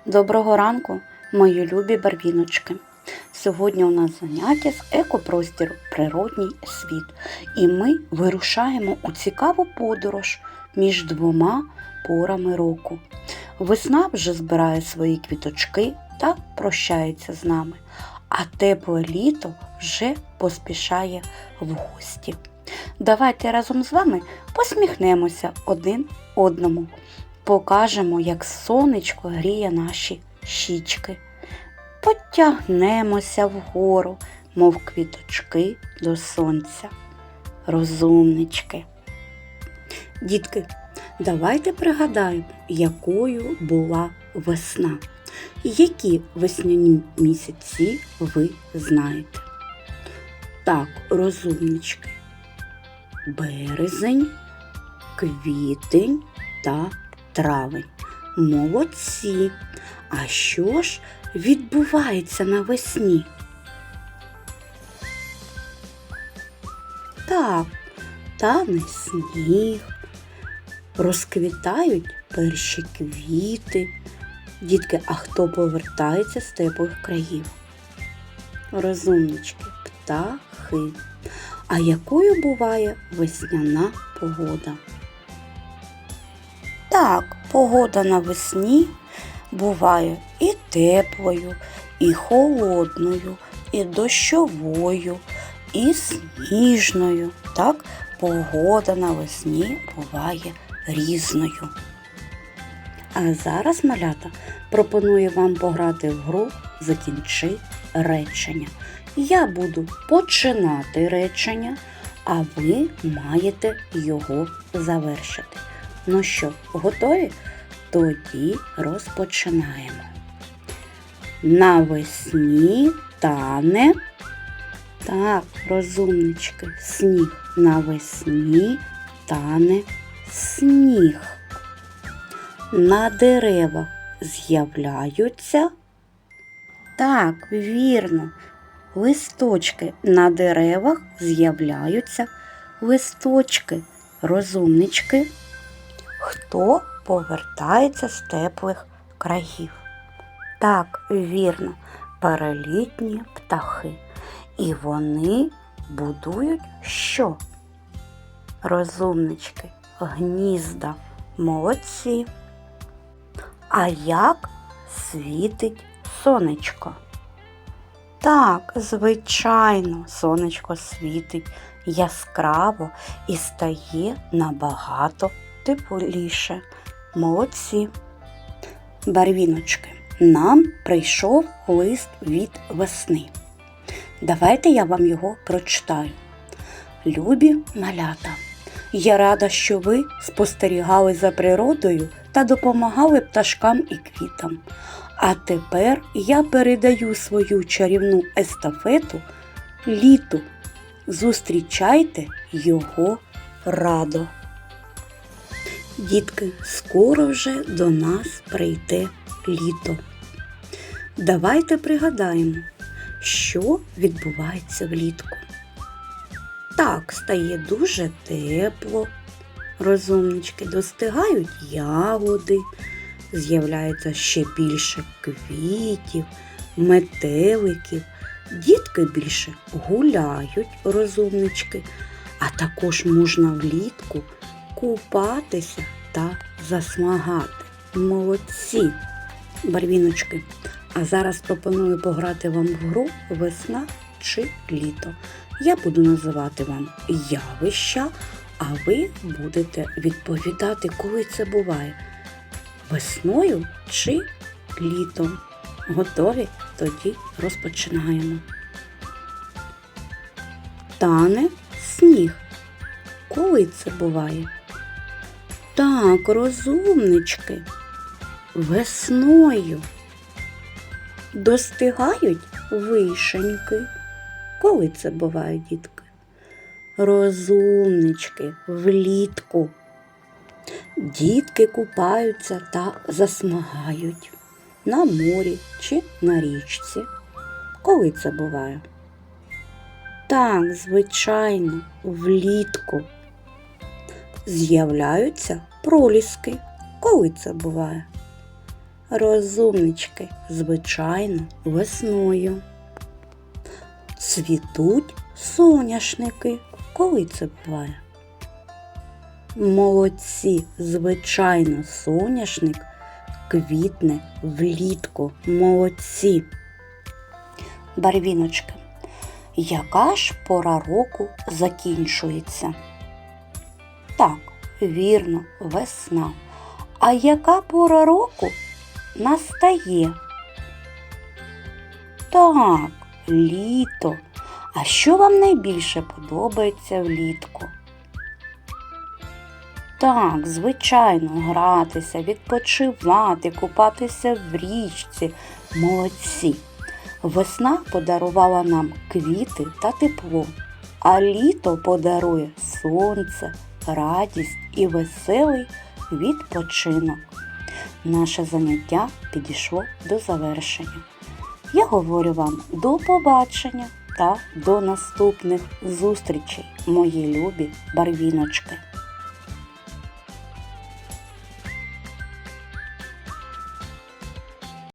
Доброго ранку, мої любі барвіночки! Сьогодні у нас заняття з екопростіру «Природній світ» і ми вирушаємо у цікаву подорож між двома порами року. Весна вже збирає свої квіточки та прощається з нами, а тепле літо вже поспішає в гості. Давайте разом з вами посміхнемося один одному. Покажемо, як сонечко гріє наші щічки. Потягнемося вгору, мов квіточки до сонця. Розумнички. Дітки, давайте пригадаємо, якою була весна. Які весняні місяці ви знаєте? Так, розумнички. Березень, квітень та травень. Молодці! А що ж відбувається навесні? Так, тане сніг, розквітають перші квіти. Дітки, а хто повертається з теплих країв? Розумнички, птахи. А якою буває весняна погода? Так, погода навесні буває і теплою, і холодною, і дощовою, і сніжною. Так, погода навесні буває різною. А зараз, малята, пропоную вам пограти в гру «Закінчи речення». Я буду починати речення, а ви маєте його завершити. Ну що, готові? Тоді розпочинаємо. Навесні тане. Так, розумнички, сніг. Навесні тане сніг. На деревах з'являються. Так, вірно. Листочки. На деревах з'являються листочки. Розумнички. Хто повертається з теплих країв? Так, вірно, перелітні птахи. І вони будують що? Розумнички, гнізда. Молодці. А як світить сонечко? Так, звичайно, сонечко світить яскраво і стає набагато тепліше. Молодці. Барвіночки, нам прийшов лист від весни. Давайте я вам його прочитаю. Любі малята, я рада, що ви спостерігали за природою та допомагали пташкам і квітам. А тепер я передаю свою чарівну естафету літу. Зустрічайте його радо. Дітки, скоро вже до нас прийде літо. Давайте пригадаємо, що відбувається влітку. Так, стає дуже тепло. Розумнички, достигають ягоди, з'являється ще більше квітів, метеликів. Дітки більше гуляють, розумнички, а також можна влітку купатися та засмагати. Молодці, барвіночки! А зараз пропоную пограти вам в гру «Весна чи літо». Я буду називати вам явища, а ви будете відповідати, коли це буває – весною чи літом. Готові? Тоді розпочинаємо. Тане сніг. Коли це буває? Так, розумнички, весною. Достигають вишеньки. Коли це буває, дітки? Розумнички, влітку. Дітки купаються та засмагають на морі чи на річці. Коли це буває? Так, звичайно, влітку. З'являються проліски. Коли це буває? Розумнички, звичайно, весною. Цвітуть соняшники. Коли це буває? Молодці, звичайно, соняшник квітне влітку. Молодці. Барвіночки, яка ж пора року закінчується? Так, вірно, весна. А яка пора року настає? Так, літо. А що вам найбільше подобається влітку? Так, звичайно, гратися, відпочивати, купатися в річці. Молодці! Весна подарувала нам квіти та тепло, а літо подарує сонце, радість і веселий відпочинок. Наше заняття підійшло до завершення. Я говорю вам до побачення та до наступних зустрічей, мої любі барвіночки.